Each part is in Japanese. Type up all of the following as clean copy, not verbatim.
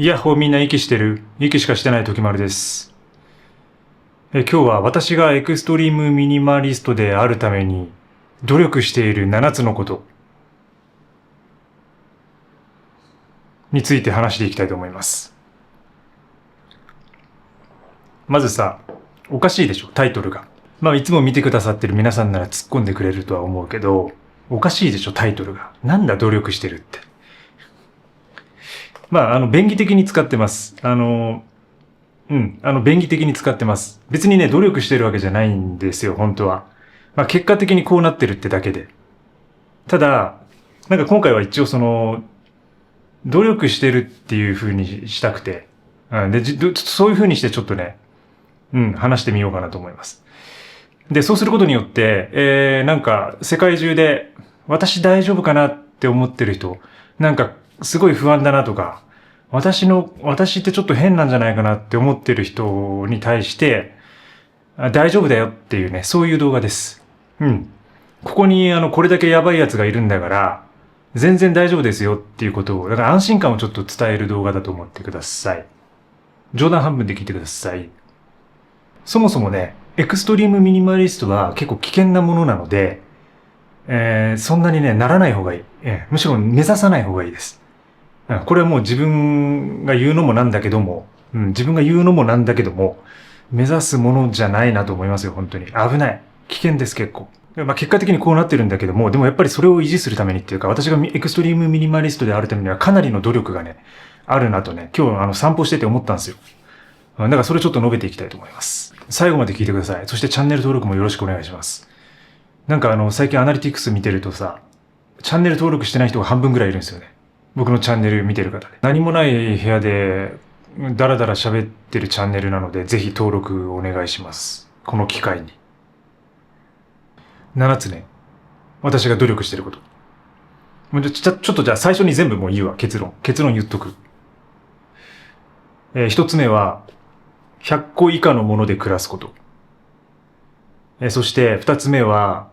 イヤッホーみんな息してる？息しかしてない時丸です。今日は私がエクストリームミニマリストであるために努力している7つのことについて話していきたいと思います。まずさ、おかしいでしょ、タイトルが。いつも見てくださってる皆さんなら突っ込んでくれるとは思うけど、おかしいでしょ、タイトルが。なんだ努力してるって。便宜的に使ってます。便宜的に使ってます。別にね、努力してるわけじゃないんですよ、本当は。結果的にこうなってるってだけで。ただ、今回は一応努力してるっていう風にしたくて、そういう風にしてちょっとね、話してみようかなと思います。で、そうすることによって、世界中で、私大丈夫かなって思ってる人、すごい不安だなとか、私ってちょっと変なんじゃないかなって思ってる人に対して、大丈夫だよっていうね、そういう動画です。ここにこれだけやばいやつがいるんだから、全然大丈夫ですよっていうことを、だから安心感をちょっと伝える動画だと思ってください。冗談半分で聞いてください。そもそもね、エクストリームミニマリストは結構危険なものなので、そんなにね、ならない方がいい。むしろ目指さない方がいいです。これはもう自分が言うのもなんだけども、目指すものじゃないなと思いますよ、本当に。危ない。危険です、結構。結果的にこうなってるんだけども、でもやっぱりそれを維持するためにっていうか、私がエクストリームミニマリストであるためにはかなりの努力がね、あるなとね、今日散歩してて思ったんですよ。だからそれちょっと述べていきたいと思います。最後まで聞いてください。そしてチャンネル登録もよろしくお願いします。最近アナリティクス見てるとさ、チャンネル登録してない人が半分ぐらいいるんですよね。僕のチャンネル見てる方で。何もない部屋でダラダラ喋ってるチャンネルなので、ぜひ登録お願いします。この機会に。7つね。私が努力してること。ちょっとじゃあ最初に全部もう言うわ。結論言っとく。1つ目は、100個以下のもので暮らすこと。そして2つ目は、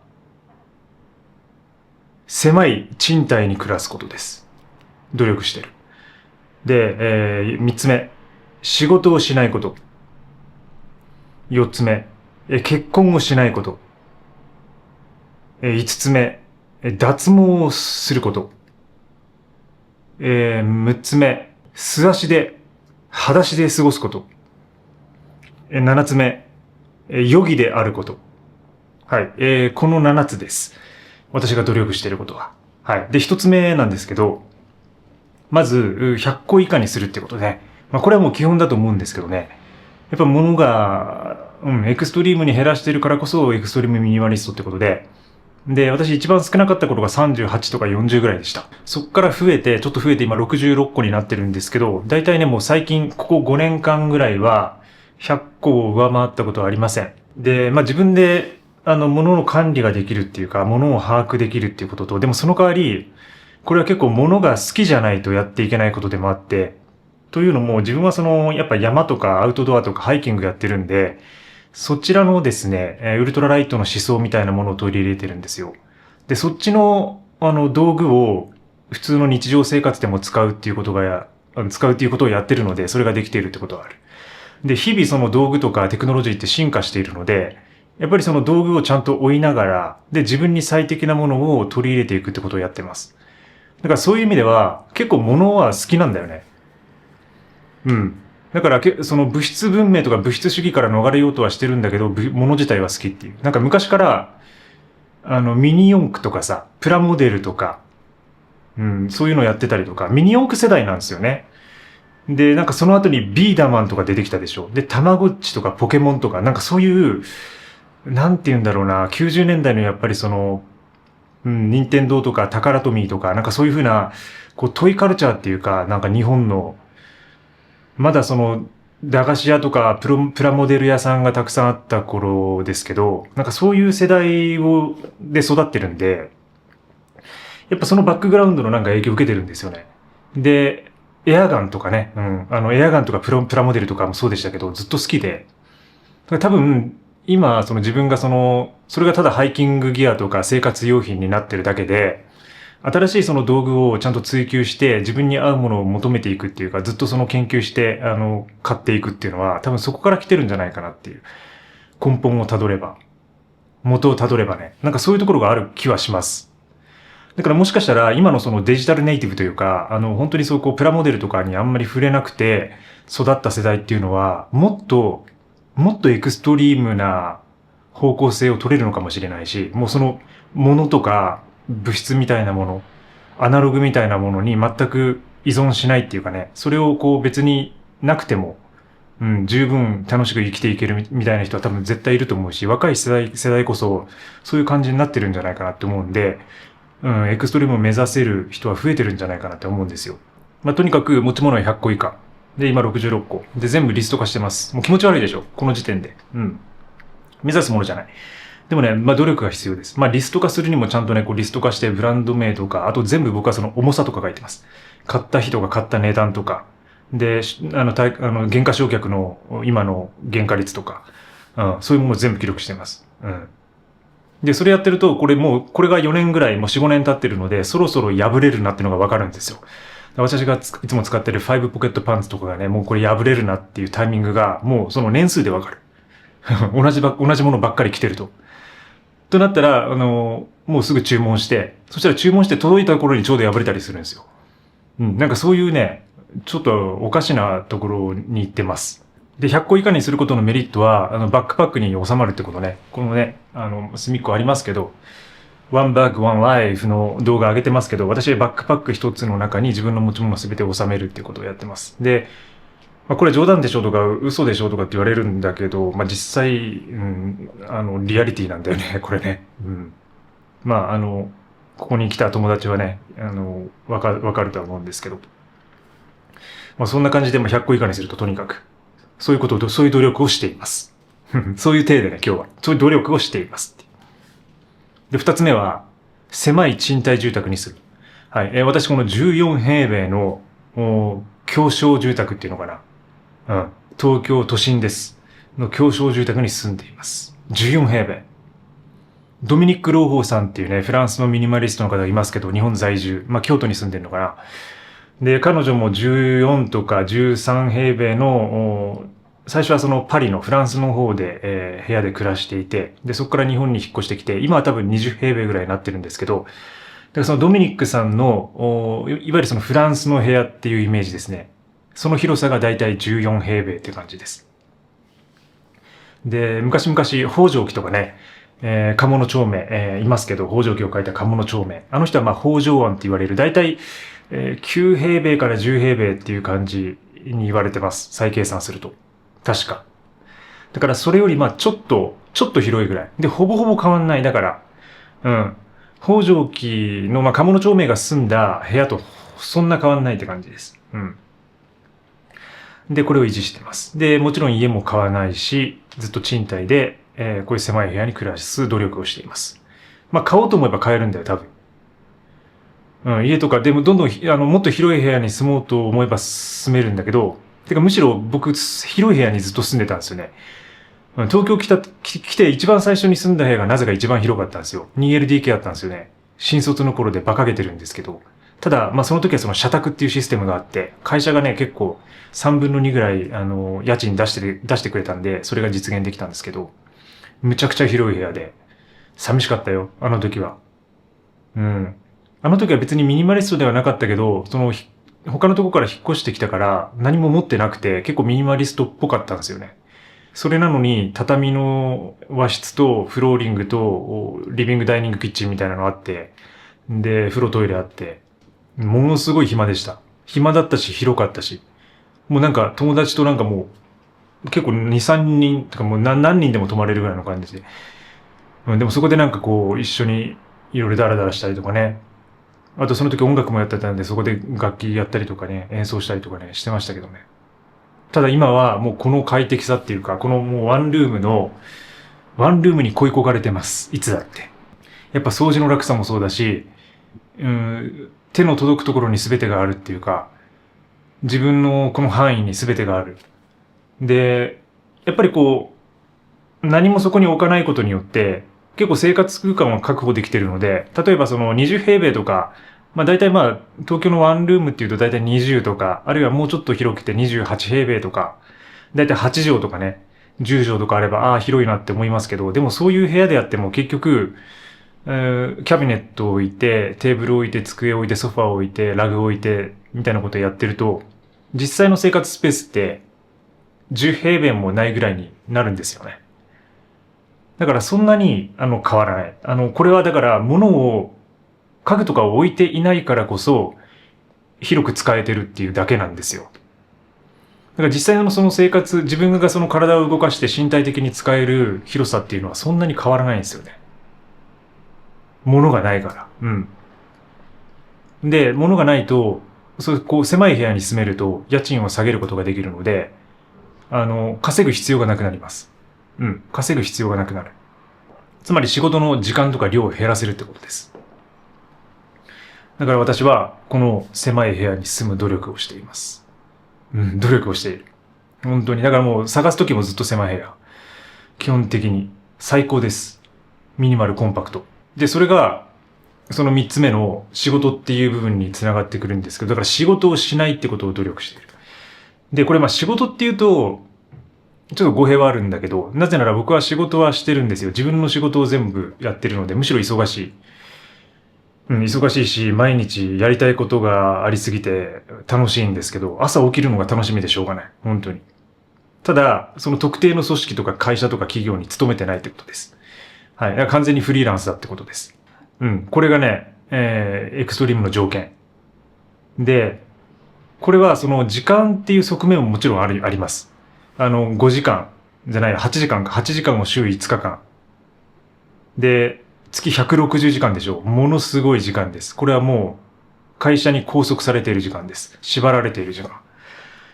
狭い賃貸に暮らすことです。努力してる。で、3つ目、仕事をしないこと。4つ目、結婚をしないこと。5つ目、脱毛をすること。6つ目、素足で、裸足で過ごすこと。7つ目、余儀であること。はい。この7つです。私が努力していることは。はい。で、1つ目なんですけど、まず、100個以下にするってことで、これはもう基本だと思うんですけどね。やっぱ物が、エクストリームに減らしてるからこそ、エクストリームミニマリストってことで、私一番少なかった頃が38とか40ぐらいでした。そっからちょっと増えて今66個になってるんですけど、大体ね、もう最近、ここ5年間ぐらいは、100個を上回ったことはありません。で、自分で、物の管理ができるっていうか、物を把握できるっていうことと、でもその代わり、これは結構物が好きじゃないとやっていけないことでもあって、というのも自分はやっぱ山とかアウトドアとかハイキングやってるんで、そちらのですね、ウルトラライトの思想みたいなものを取り入れてるんですよ。で、そっちの、道具を普通の日常生活でも使うっていうことをやってるので、それができているってことはある。で、日々その道具とかテクノロジーって進化しているので、やっぱりその道具をちゃんと追いながら、で、自分に最適なものを取り入れていくってことをやってます。だからそういう意味では、結構物は好きなんだよね。だからその物質文明とか物質主義から逃れようとはしてるんだけど、物自体は好きっていう。昔から、ミニ四駆とかさ、プラモデルとか、そういうのやってたりとか、ミニ四駆世代なんですよね。で、その後にビーダーマンとか出てきたでしょ。で、たまごっちとかポケモンとか、そういう、なんて言うんだろうな、90年代のやっぱり任天堂とかタカラトミーとか、そういうふうな、トイカルチャーっていうか、日本の、まだ駄菓子屋とかプラモデル屋さんがたくさんあった頃ですけど、そういう世代で育ってるんで、やっぱそのバックグラウンドの影響を受けてるんですよね。で、エアガンとかね、エアガンとかプラモデルとかもそうでしたけど、ずっと好きで、多分、今、自分がそれがただハイキングギアとか生活用品になってるだけで、新しいその道具をちゃんと追求して自分に合うものを求めていくっていうか、ずっとその研究して、買っていくっていうのは多分そこから来てるんじゃないかなっていう。根本をたどれば。元をたどればね。なんかそういうところがある気はします。だからもしかしたら今のそのデジタルネイティブというか、本当にそうこうプラモデルとかにあんまり触れなくて育った世代っていうのは、もっとエクストリームな方向性を取れるのかもしれないし、もうそのものとか物質みたいなもの、アナログみたいなものに全く依存しないっていうかね、それをこう別になくても、十分楽しく生きていけるみたいな人は多分絶対いると思うし、若い世代こそそういう感じになってるんじゃないかなって思うんで、エクストリームを目指せる人は増えてるんじゃないかなって思うんですよ。とにかく持ち物は100個以下。で、今66個。で、全部リスト化してます。もう気持ち悪いでしょこの時点で。目指すものじゃない。でもね、努力が必要です。リスト化するにもちゃんとね、こうリスト化してブランド名とか、あと全部僕はその重さとか書いてます。買った人が買った値段とか、で、原価償却の今の原価率とか、そういうものを全部記録してます。で、それやってると、これが4年ぐらい、もう4、5年経ってるので、そろそろ破れるなっていうのがわかるんですよ。私がいつも使ってる5ポケットパンツとかがね、もうこれ破れるなっていうタイミングが、もうその年数でわかる。同じものばっかり着てると。となったら、もうすぐ注文して、そしたら注文して届いた頃にちょうど破れたりするんですよ。なんかそういうね、ちょっとおかしなところに行ってます。で、100個以下にすることのメリットは、バックパックに収まるってことね。このね、隅っこありますけど、One Bag, One Life の動画上げてますけど、私はバックパック一つの中に自分の持ち物すべてを収めるっていうことをやってます。で、これ冗談でしょとか嘘でしょとかって言われるんだけど、実際、リアリティなんだよね、これね。ここに来た友達はね、わかるとは思うんですけど。そんな感じで100個以下にするととにかく、そういう努力をしています。そういう体でね、今日は。そういう努力をしています。で、二つ目は、狭い賃貸住宅にする。はい。私この14平米の、狭小住宅っていうのかな。東京都心です。の狭小住宅に住んでいます。14平米。ドミニック・ローホーさんっていうね、フランスのミニマリストの方がいますけど、日本在住。京都に住んでるのかな。で、彼女も14とか13平米の、最初はそのパリのフランスの方で、部屋で暮らしていて、で、そこから日本に引っ越してきて、今は多分20平米ぐらいになってるんですけど、だからそのドミニックさんの、いわゆるそのフランスの部屋っていうイメージですね。その広さがだいたい14平米っていう感じです。で、昔々、北条記とかね、鴨の長明、いますけど、北条記を書いた鴨の長明。あの人は北条庵って言われる、だいたい9平米から10平米っていう感じに言われてます。再計算すると。確か。だからそれよりちょっと広いぐらい。で、ほぼほぼ変わんない。だから、北条記の鴨の長明が住んだ部屋とそんな変わんないって感じです。で、これを維持してます。で、もちろん家も買わないし、ずっと賃貸で、こういう狭い部屋に暮らす努力をしています。買おうと思えば買えるんだよ、多分。家とか、でもどんどん、もっと広い部屋に住もうと思えば住めるんだけど、てかむしろ僕、広い部屋にずっと住んでたんですよね。東京来て一番最初に住んだ部屋がなぜか一番広かったんですよ。2LDK だったんですよね。新卒の頃で馬鹿げてるんですけど。ただ、その時はその社宅っていうシステムがあって、会社がね、結構3分の2ぐらい、家賃出してくれたんで、それが実現できたんですけど、むちゃくちゃ広い部屋で、寂しかったよ、あの時は。あの時は別にミニマリストではなかったけど、他のとこから引っ越してきたから何も持ってなくて結構ミニマリストっぽかったんですよね。それなのに畳の和室とフローリングとリビングダイニングキッチンみたいなのあって、で、風呂トイレあって、ものすごい暇でした。暇だったし広かったし、もうなんか友達となんかもう結構2、3人とかもう何人でも泊まれるぐらいの感じで。でもそこでなんかこう一緒にいろいろダラダラしたりとかね。あとその時音楽もやってたんで、そこで楽器やったりとかね、演奏したりとかね、してましたけどね。ただ今はもうこの快適さっていうか、このもうワンルームに恋焦がれてます。いつだって。やっぱ掃除の楽さもそうだし、手の届くところに全てがあるっていうか、自分のこの範囲に全てがある。で、やっぱりこう、何もそこに置かないことによって、結構生活空間は確保できているので、例えばその20平米とか、大体東京のワンルームっていうと大体20とか、あるいはもうちょっと広くて28平米とか、大体8畳とかね、10畳とかあれば、ああ、広いなって思いますけど、でもそういう部屋であっても結局、キャビネットを置いて、テーブルを置いて、机を置いて、ソファーを置いて、ラグを置いて、みたいなことをやってると、実際の生活スペースって10平米もないぐらいになるんですよね。だからそんなに変わらない。これはだから物を、家具とかを置いていないからこそ広く使えてるっていうだけなんですよ。だから実際のその生活、自分がその体を動かして身体的に使える広さっていうのはそんなに変わらないんですよね。物がないから。うん。で、物がないと、こう狭い部屋に住めると家賃を下げることができるので、稼ぐ必要がなくなります。うん。稼ぐ必要がなくなる。つまり仕事の時間とか量を減らせるってことです。だから私はこの狭い部屋に住む努力をしています。うん、努力をしている。本当に。だからもう探すときもずっと狭い部屋。基本的に最高です。ミニマルコンパクト。で、それがその3つ目の仕事っていう部分につながってくるんですけど、だから仕事をしないってことを努力している。で、これ仕事っていうと、ちょっと語弊はあるんだけど、なぜなら僕は仕事はしてるんですよ。自分の仕事を全部やってるので、むしろ忙しい。忙しいし、毎日やりたいことがありすぎて楽しいんですけど、朝起きるのが楽しみでしょうがない。本当に。ただ、その特定の組織とか会社とか企業に勤めてないってことです。はい。だから完全にフリーランスだってことです。これがね、エクストリームの条件。で、これはその時間っていう側面ももちろんあります。5時間じゃない、8時間か。8時間を週5日間。で、月160時間でしょう。ものすごい時間です。これはもう会社に拘束されている時間です。縛られている時間。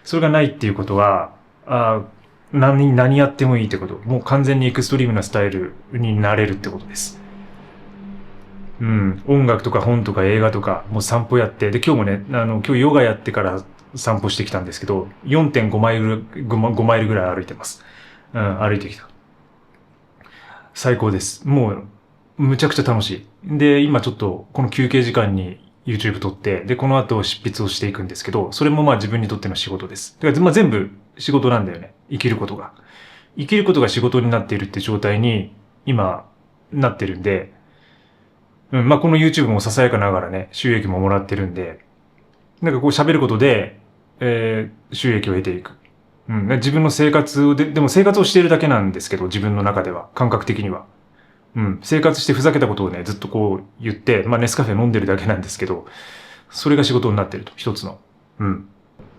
それがないっていうことは、何やってもいいってこと。もう完全にエクストリームなスタイルになれるってことです。音楽とか本とか映画とか、もう散歩やって、で、今日もね、今日ヨガやってから散歩してきたんですけど、4.5マイル、5マイルぐらい歩いてます。歩いてきた。最高です。もう、むちゃくちゃ楽しい。で、今ちょっと、この休憩時間に YouTube 撮って、で、この後執筆をしていくんですけど、それも自分にとっての仕事です。だから全部仕事なんだよね。生きることが。生きることが仕事になっているって状態に、今、なってるんで、この YouTube もささやかながらね、収益ももらってるんで、こう喋ることで、収益を得ていく。自分の生活でも生活をしているだけなんですけど、自分の中では、感覚的には。生活してふざけたことをね、ずっとこう言って、ネスカフェ飲んでるだけなんですけど、それが仕事になってると、一つの。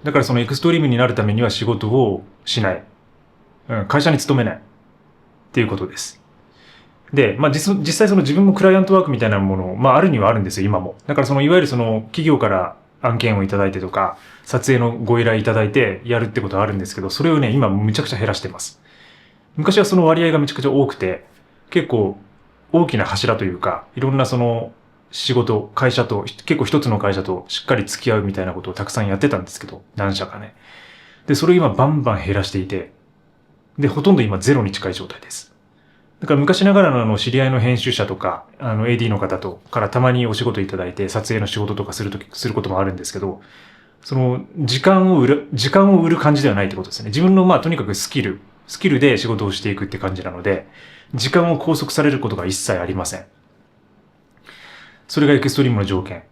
だからそのエクストリームになるためには仕事をしない。会社に勤めない。っていうことです。で、実際その自分もクライアントワークみたいなもの、あるにはあるんですよ、今も。だからその、いわゆるその、企業から案件をいただいてとか、撮影のご依頼いただいてやるってことはあるんですけど、それをね、今むちゃくちゃ減らしてます。昔はその割合がめちゃくちゃ多くて、結構大きな柱というか、いろんなその仕事、会社と、結構一つの会社としっかり付き合うみたいなことをたくさんやってたんですけど、何社かね。で、それを今バンバン減らしていて、で、ほとんど今ゼロに近い状態です。だから昔ながらの知り合いの編集者とか、AD の方とからたまにお仕事いただいて、撮影の仕事とかすることもあるんですけど、その、時間を売る感じではないってことですね。自分のとにかくスキルで仕事をしていくって感じなので、時間を拘束されることが一切ありません。それがエクストリームの条件。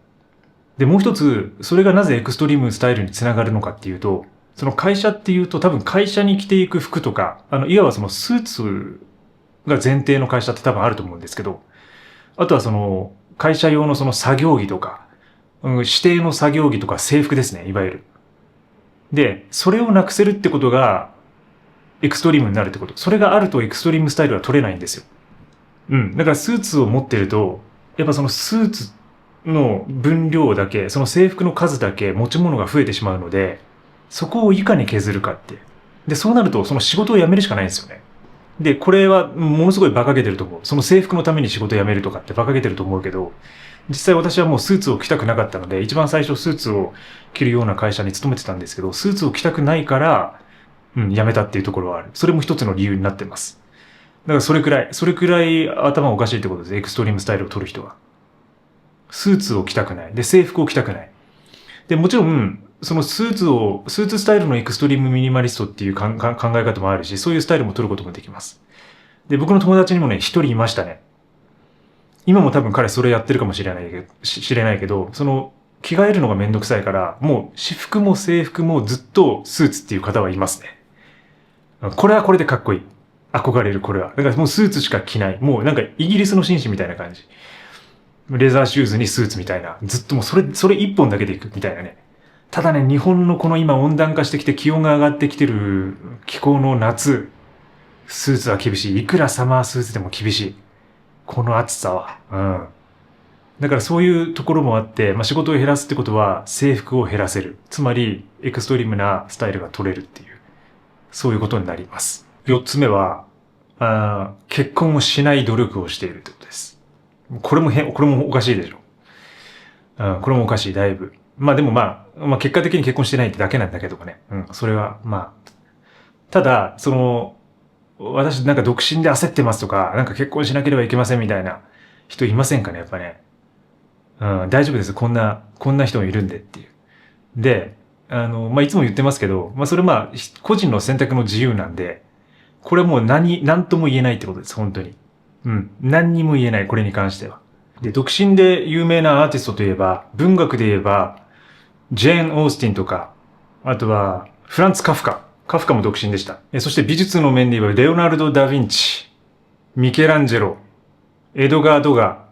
で、もう一つ、それがなぜエクストリームスタイルにつながるのかっていうと、その会社っていうと多分会社に着ていく服とか、いわばそのスーツが前提の会社って多分あると思うんですけど、あとはその会社用のその作業着とか、指定の作業着とか制服ですね、いわゆる。で、それをなくせるってことがエクストリームになるってこと。それがあるとエクストリームスタイルは取れないんですよ。だからスーツを持ってると、やっぱそのスーツの分量だけ、その制服の数だけ持ち物が増えてしまうので、そこをいかに削るかって。で、そうなるとその仕事を辞めるしかないんですよね。で、これはものすごい馬鹿げてると思う。その制服のために仕事を辞めるとかって馬鹿げてると思うけど、実際私はもうスーツを着たくなかったので、一番最初スーツを着るような会社に勤めてたんですけど、スーツを着たくないから、辞めたっていうところはある。それも一つの理由になってます。からそれくらい頭おかしいってことです。エクストリームスタイルを取る人は。スーツを着たくない。で、制服を着たくない。で、もちろん、そのスーツスタイルのエクストリームミニマリストっていう考え方もあるし、そういうスタイルも取ることもできます。で、僕の友達にもね、一人いましたね。今も多分彼それやってるかもしれないけど、その、着替えるのがめんどくさいから、もう私服も制服もずっとスーツっていう方はいますね。これはこれでかっこいい。憧れるこれは。だからもうスーツしか着ない。もうなんかイギリスの紳士みたいな感じ。レザーシューズにスーツみたいな。ずっともうそれ一本だけでいくみたいなね。ただね、日本のこの今温暖化してきて気温が上がってきてる気候の夏、スーツは厳しい。いくらサマースーツでも厳しい。この暑さは。うん。だからそういうところもあって、まあ、仕事を減らすってことは制服を減らせる。つまり、エクストリームなスタイルが取れるっていう、そういうことになります。4つ目は、結婚をしない努力をしているってことです。これもおかしいでしょ。これもおかしい、だいぶ。まあでもまあ結果的に結婚してないってだけなんだけどもね。それは、まあ。ただ、私なんか独身で焦ってますとか、なんか結婚しなければいけませんみたいな人いませんかね、やっぱね。大丈夫です。こんな人もいるんでっていう。で、まあいつも言ってますけど、まあそれまあ、個人の選択の自由なんで、これはもう何とも言えないってことです、本当に。何にも言えない、これに関しては。で、独身で有名なアーティストといえば、文学で言えば、ジェーン・オースティンとか、あとは、フランツ・カフカ。カフカも独身でした。そして美術の面で言えば、レオナルド・ダ・ヴィンチ、ミケランジェロ、エドガー・ドガ、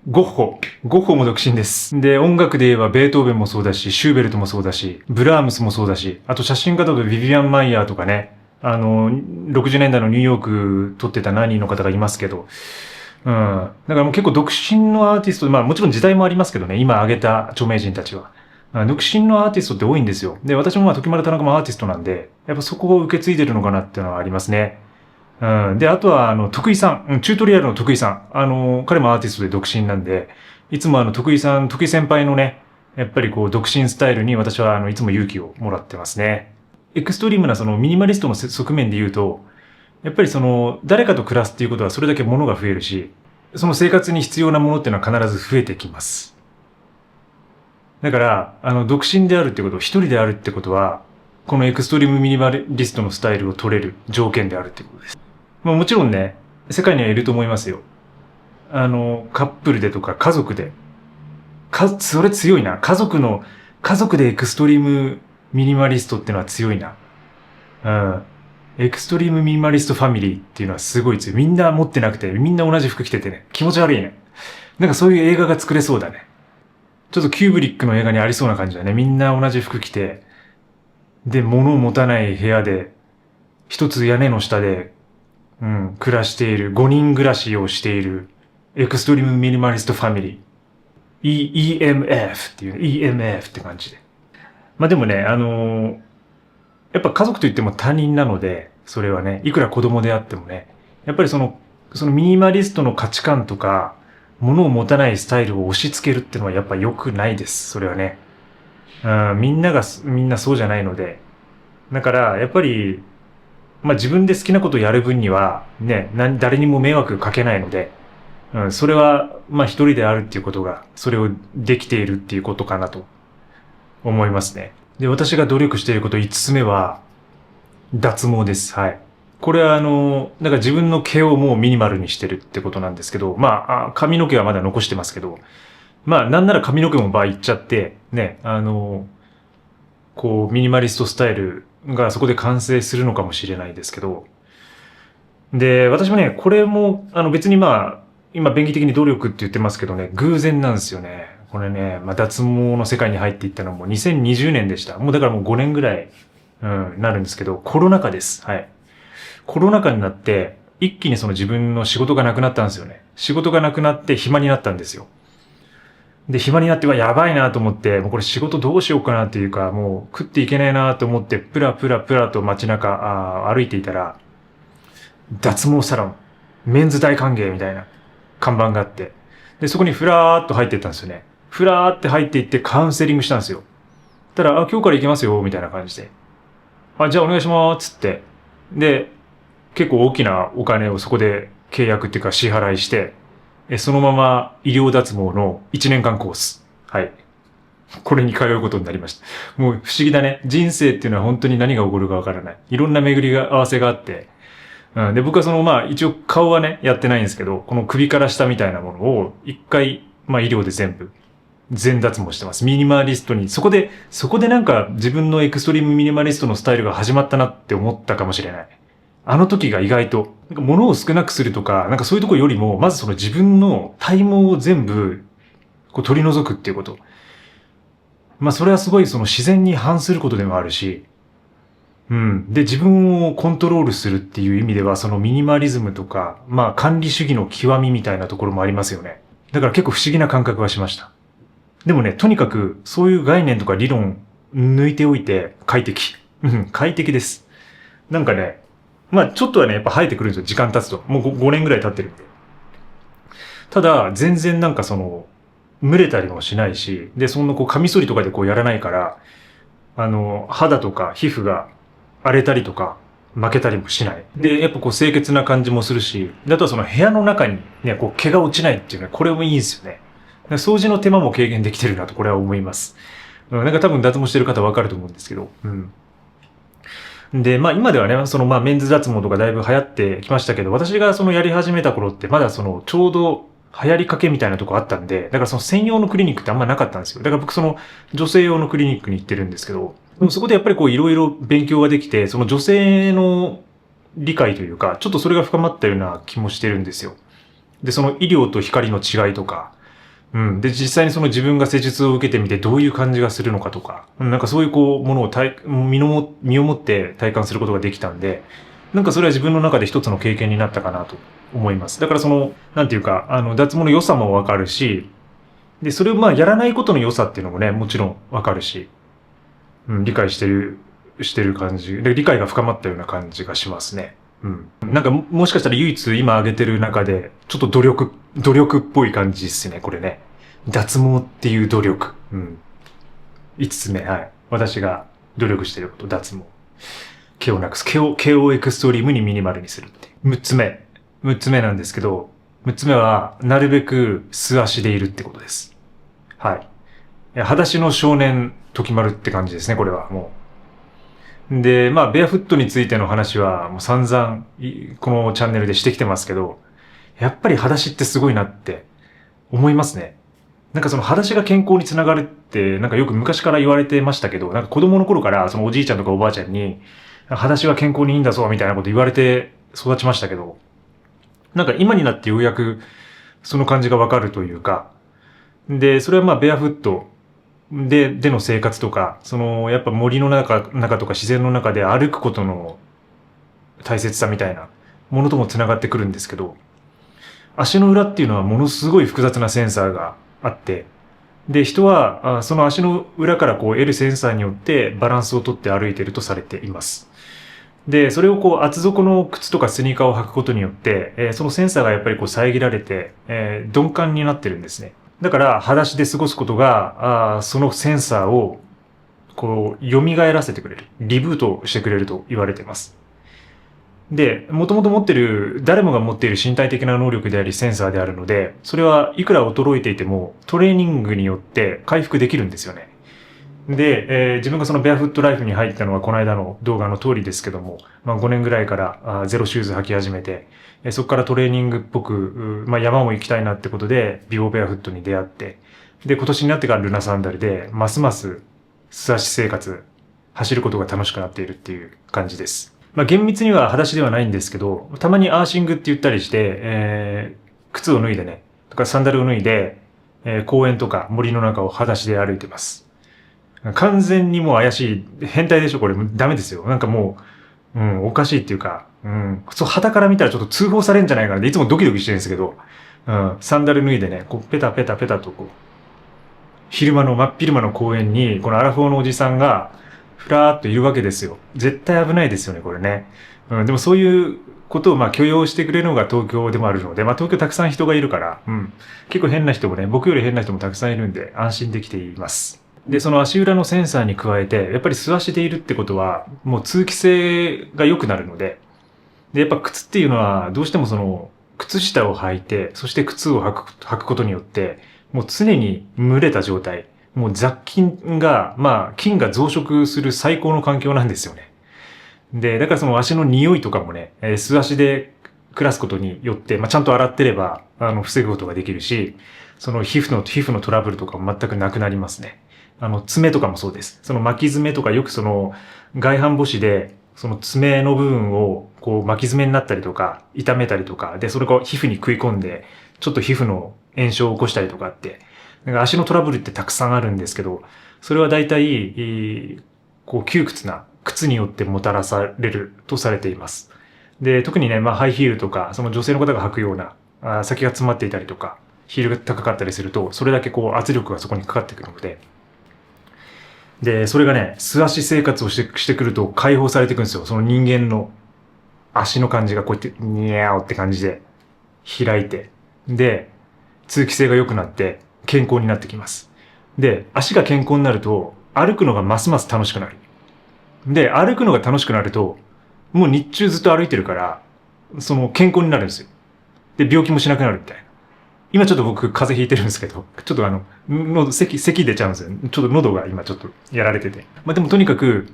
ゴッホ。ゴッホも独身です。で、音楽で言えば、ベートーベンもそうだし、シューベルトもそうだし、ブラームスもそうだし、あと写真家だとビビアン・マイヤーとかね、60年代のニューヨーク撮ってた何人の方がいますけど、だからもう結構独身のアーティスト、まあもちろん時代もありますけどね、今挙げた著名人たちは。独身のアーティストって多いんですよ。で、私もまあ時丸田中もアーティストなんで、やっぱそこを受け継いでるのかなっていうのはありますね。で、あとは、徳井さん、チュートリアルの徳井さん。彼もアーティストで独身なんで、いつも徳井先輩のね、やっぱりこう、独身スタイルに私はいつも勇気をもらってますね。エクストリームなミニマリストの側面で言うと、やっぱり誰かと暮らすっていうことはそれだけ物が増えるし、その生活に必要なものっていうのは必ず増えてきます。だから、独身であるってこと、一人であるってことは、このエクストリームミニマリストのスタイルを取れる条件であるってことです。まあもちろんね、世界にはいると思いますよ。カップルでとか家族で。それ強いな。家族でエクストリームミニマリストってのは強いな。エクストリームミニマリストファミリーっていうのはすごい強い。みんな持ってなくて、みんな同じ服着ててね、気持ち悪いね。なんかそういう映画が作れそうだね。ちょっとキューブリックの映画にありそうな感じだね。みんな同じ服着て、で、物を持たない部屋で、一つ屋根の下で、暮らしている、5人暮らしをしている、エクストリームミニマリストファミリー。EMF っていう、EMF って感じで。まあでもね、やっぱ家族といっても他人なので、それはね、いくら子供であってもね、やっぱりそのミニマリストの価値観とか、物を持たないスタイルを押し付けるっていうのはやっぱ良くないです。それはね。みんなそうじゃないので。だから、やっぱり、まあ自分で好きなことをやる分には、ね、誰にも迷惑かけないので、それは、まあ一人であるっていうことが、それをできているっていうことかなと思いますね。で、私が努力していること5つ目は、脱毛です。はい。これはなんか自分の毛をもうミニマルにしてるってことなんですけど、まあ、髪の毛はまだ残してますけど、まあ、なんなら髪の毛も場合いっちゃって、ね、こう、ミニマリストスタイルがそこで完成するのかもしれないですけど、で、私もね、これも、別にまあ、今便宜的に努力って言ってますけどね、偶然なんですよね。これね、まあ、脱毛の世界に入っていったのも2020年でした。もうだからもう5年ぐらい、なるんですけど、コロナ禍です。はい。コロナ禍になって、一気に自分の仕事がなくなったんですよね。仕事がなくなって暇になったんですよ。で、暇になってはやばいなと思って、もうこれ仕事どうしようかなっていうか、もう食っていけないなと思って、プラと街中歩いていたら、脱毛サロン、メンズ大歓迎みたいな看板があって、で、そこにふらーっと入っていったんですよね。ふらーって入っていってカウンセリングしたんですよ。たら、今日から行きますよ、みたいな感じで。じゃあお願いします、つって。で、結構大きなお金をそこで契約っていうか支払いして、そのまま医療脱毛の1年間コース。はい。これに通うことになりました。もう不思議だね。人生っていうのは本当に何が起こるかわからない。いろんな巡りが合わせがあって。で、僕は一応顔はね、やってないんですけど、この首から下みたいなものを一回、医療で全脱毛してます。ミニマリストに、そこでなんか自分のエクストリームミニマリストのスタイルが始まったなって思ったかもしれない。あの時が意外と、なんか物を少なくするとか、なんかそういうところよりも、まずその自分の体毛を全部こう取り除くっていうこと。それはすごいその自然に反することでもあるし、で、自分をコントロールするっていう意味では、そのミニマリズムとか、管理主義の極みみたいなところもありますよね。だから結構不思議な感覚がしました。でもね、とにかく、そういう概念とか理論抜いておいて、快適。快適です。なんかね、ちょっとはね、やっぱ生えてくるんですよ。時間経つと。もう 5年ぐらい経ってるんで。ただ、全然なんか蒸れたりもしないし、で、そんなカミソリとかでやらないから、肌とか皮膚が荒れたりとか、負けたりもしない。で、やっぱ清潔な感じもするし、であとはその部屋の中にね、毛が落ちないっていうね、これもいいんですよね。掃除の手間も軽減できてるなと、これは思います。なんか多分脱毛してる方わかると思うんですけど、で、今ではね、メンズ脱毛とかだいぶ流行ってきましたけど、私がやり始めた頃って、まだちょうど流行りかけみたいなとこあったんで、だから専用のクリニックってあんまなかったんですよ。だから僕女性用のクリニックに行ってるんですけど、でもそこでやっぱりいろいろ勉強ができて、その女性の理解というか、ちょっとそれが深まったような気もしてるんですよ。で、その医療と光の違いとか、で、実際に自分が施術を受けてみてどういう感じがするのかとか、なんかそういうものを身をもって体感することができたんで、なんかそれは自分の中で一つの経験になったかなと思います。だからなんていうか、脱毛の良さもわかるし、で、それをやらないことの良さっていうのもね、もちろんわかるし、理解してる感じ。で、理解が深まったような感じがしますね。なんかもしかしたら唯一今挙げてる中で、ちょっと努力っぽい感じですね、これね。脱毛っていう努力。5つ目、はい。私が努力していること、脱毛。毛をなくす。毛をエクストリームにミニマルにするっていう。6つ目なんですけど、6つ目は、なるべく素足でいるってことです。はい。裸足の少年、時丸って感じですね、これは。もう。で、ベアフットについての話は、もう散々、このチャンネルでしてきてますけど、やっぱり裸足ってすごいなって思いますね。なんか裸足が健康につながるって、なんかよく昔から言われてましたけど、なんか子供の頃からおじいちゃんとかおばあちゃんに、裸足は健康にいいんだぞ、みたいなこと言われて育ちましたけど、なんか今になってようやくその感じがわかるというか、で、それはベアフットでの生活とか、やっぱ森の中とか自然の中で歩くことの大切さみたいなものとも繋がってくるんですけど、足の裏っていうのはものすごい複雑なセンサーがあって、で、人はその足の裏から得るセンサーによってバランスをとって歩いているとされています。で、それを厚底の靴とかスニーカーを履くことによって、そのセンサーがやっぱり遮られて、鈍感になってるんですね。だから、裸足で過ごすことが、そのセンサーを、蘇らせてくれる。リブートしてくれると言われています。で、もともと誰もが持っている身体的な能力でありセンサーであるので、それはいくら衰えていてもトレーニングによって回復できるんですよね。で、自分がベアフットライフに入ったのはこの間の動画の通りですけども、5年ぐらいからゼロシューズ履き始めて、そこからトレーニングっぽく、山も行きたいなってことで、ビオベアフットに出会って、で、今年になってからルナサンダルで、ますます素足生活、走ることが楽しくなっているっていう感じです。厳密には裸足ではないんですけど、たまにアーシングって言ったりして、靴を脱いでね、とかサンダルを脱いで、公園とか森の中を裸足で歩いてます。完全にもう怪しい、変態でしょこれ。ダメですよ。なんかもう、おかしいっていうか、旗から見たらちょっと通報されるんじゃないかなっていつもドキドキしてるんですけど、サンダル脱いでね、ペタペタペタと真っ昼間の公園に、このアラフォーのおじさんが、ふらーっといるわけですよ。絶対危ないですよね、これね。でもそういうことを許容してくれるのが東京でもあるので、東京たくさん人がいるから、結構変な人もね、僕より変な人もたくさんいるんで、安心できています。で、その足裏のセンサーに加えて、やっぱり素足でいるってことは、もう通気性が良くなるので、で、やっぱ靴っていうのは、どうしてもその、靴下を履いて、そして靴を履くことによって、もう常に蒸れた状態、もう雑菌が、菌が増殖する最高の環境なんですよね。で、だからその足の匂いとかもね、素足で暮らすことによって、ちゃんと洗ってれば、防ぐことができるし、その皮膚のトラブルとかも全くなくなりますね。爪とかもそうです。その巻き爪とかよくその、外反母趾で、その爪の部分をこう巻き爪になったりとか、痛めたりとか、で、それが皮膚に食い込んで、ちょっと皮膚の炎症を起こしたりとかって、なんか足のトラブルってたくさんあるんですけど、それは大体、こう窮屈な靴によってもたらされるとされています。で、特にね、ハイヒールとか、その女性の方が履くような、先が詰まっていたりとか、ヒールが高かったりすると、それだけこう圧力がそこにかかってくるので、で、それがね、素足生活をしてくると解放されていくんですよ。その人間の足の感じがこうやって、にゃーって感じで開いて、で、通気性が良くなって健康になってきます。で、足が健康になると、歩くのがますます楽しくなる。で、歩くのが楽しくなると、もう日中ずっと歩いてるから、その健康になるんですよ。で、病気もしなくなるみたいな。今ちょっと僕風邪ひいてるんですけど、ちょっと咳出ちゃうんですよ。ちょっと喉が今ちょっとやられてて。でもとにかく、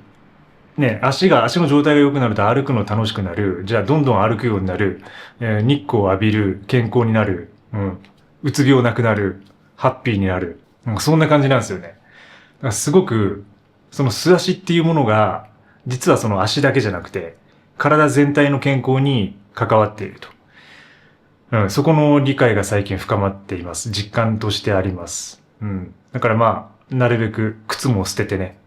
ね、足の状態が良くなると歩くの楽しくなる。じゃあどんどん歩くようになる。日光を浴びる。健康になる。うつ病なくなる。ハッピーになる。そんな感じなんですよね。だからすごく、その素足っていうものが、実はその足だけじゃなくて、体全体の健康に関わっていると。そこの理解が最近深まっています。実感としてあります。だからなるべく靴も捨ててね、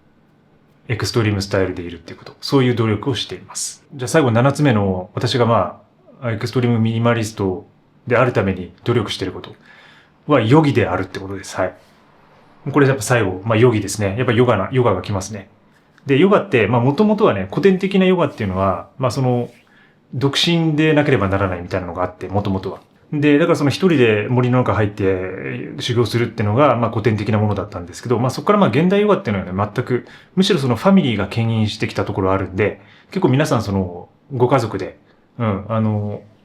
エクストリームスタイルでいるっていうこと。そういう努力をしています。じゃあ最後7つ目の、私がエクストリームミニマリストであるために努力していることは、ヨギであるってことです。はい。これやっぱ最後、ヨギですね。やっぱヨガが来ますね。で、ヨガって、もともとはね、古典的なヨガっていうのは、独身でなければならないみたいなのがあって、もともとは。で、だからその一人で森の中入って修行するっていうのが、古典的なものだったんですけど、そこから現代ヨガっていうのはね、全く、むしろそのファミリーが牽引してきたところあるんで、結構皆さんその、ご家族で、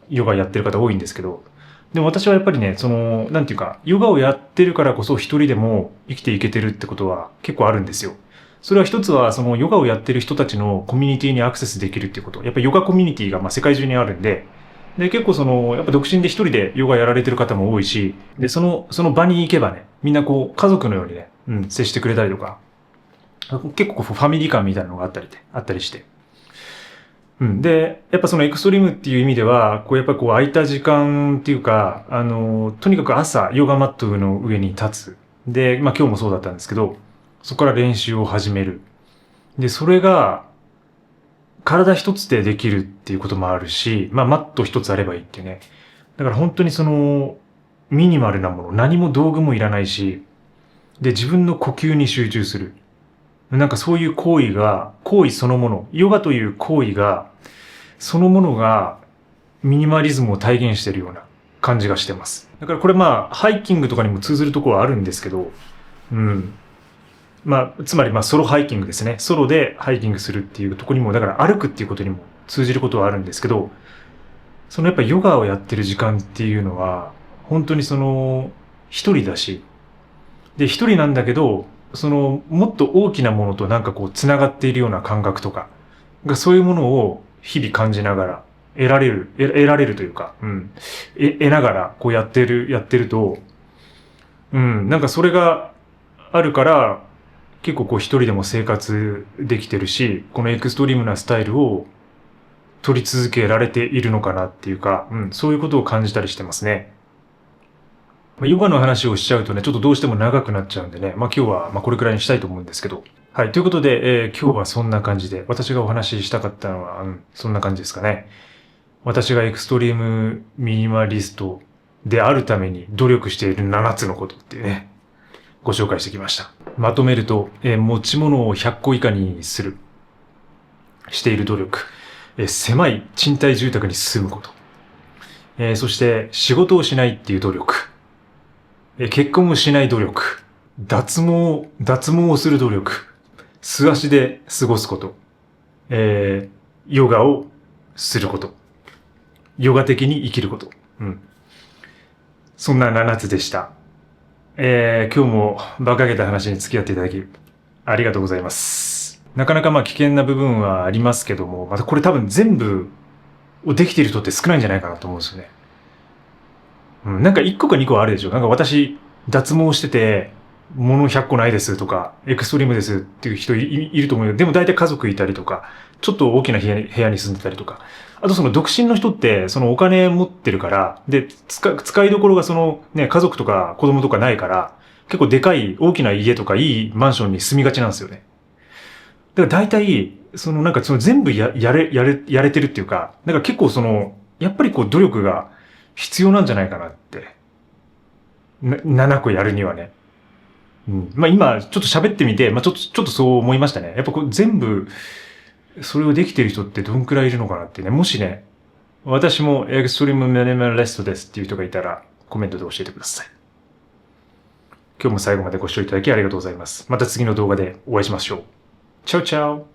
ヨガやってる方多いんですけど、でも私はやっぱりね、なんていうか、ヨガをやってるからこそ一人でも生きていけてるってことは結構あるんですよ。それは一つは、そのヨガをやってる人たちのコミュニティにアクセスできるっていうこと。やっぱりヨガコミュニティが世界中にあるんで、で、結構やっぱ独身で一人でヨガやられてる方も多いし、で、その場に行けばね、みんなこう、家族のようにね、接してくれたりとか、結構ファミリー感みたいなのがあったりして。で、やっぱそのエクストリームっていう意味では、やっぱ空いた時間っていうか、とにかく朝、ヨガマットの上に立つ。で、今日もそうだったんですけど、そこから練習を始める。で、それが、体一つでできるっていうこともあるし、マット一つあればいいっていうね。だから本当にミニマルなもの、何も道具もいらないし、で、自分の呼吸に集中する。なんかそういう行為そのもの、ヨガという行為が、そのものがミニマリズムを体現しているような感じがしてます。だからこれハイキングとかにも通ずるところはあるんですけど、つまりソロハイキングですね。ソロでハイキングするっていうところにも、だから歩くっていうことにも通じることはあるんですけど、やっぱヨガをやってる時間っていうのは、本当に一人だし、で、一人なんだけど、もっと大きなものと繋がっているような感覚とか、そういうものを日々感じながら、得られるというか、得ながらやってると、なんかそれがあるから、結構一人でも生活できてるし、このエクストリームなスタイルを取り続けられているのかなっていうか、そういうことを感じたりしてますね。ヨガの話をしちゃうとね、ちょっとどうしても長くなっちゃうんでね、今日はこれくらいにしたいと思うんですけど。はい、ということで、今日はそんな感じで、私がお話ししたかったのは、そんな感じですかね。私がエクストリームミニマリストであるために努力している7つのことっていうね、ご紹介してきました。まとめると、持ち物を100個以下にしている努力、狭い賃貸住宅に住むこと、そして仕事をしないっていう努力、結婚をしない努力、脱毛をする努力、素足で過ごすこと、ヨガをすること。ヨガ的に生きること。うん。そんな7つでした。今日も馬鹿げた話に付き合っていただき、ありがとうございます。なかなか危険な部分はありますけども、またこれ多分全部をできている人って少ないんじゃないかなと思うんですよね。なんか1個か2個はあるでしょ。なんか私、脱毛してて、物100個ないですとか、エクストリームですっていう人いると思うよ。でも大体家族いたりとか、ちょっと大きな部屋に住んでたりとか。あとその独身の人って、そのお金持ってるから、で、使いどころがそのね、家族とか子供とかないから、結構でかい大きな家とかいいマンションに住みがちなんですよね。だから大体、そのなんかその全部やれてるっていうか、なんか結構その、やっぱりこう努力が必要なんじゃないかなって。7個やるにはね。今、ちょっと喋ってみて、ちょっとそう思いましたね。やっぱこれ全部、それをできてる人ってどんくらいいるのかなってね。もしね、私もエクストリームミニマリストですっていう人がいたら、コメントで教えてください。今日も最後までご視聴いただきありがとうございます。また次の動画でお会いしましょう。チャオチャオ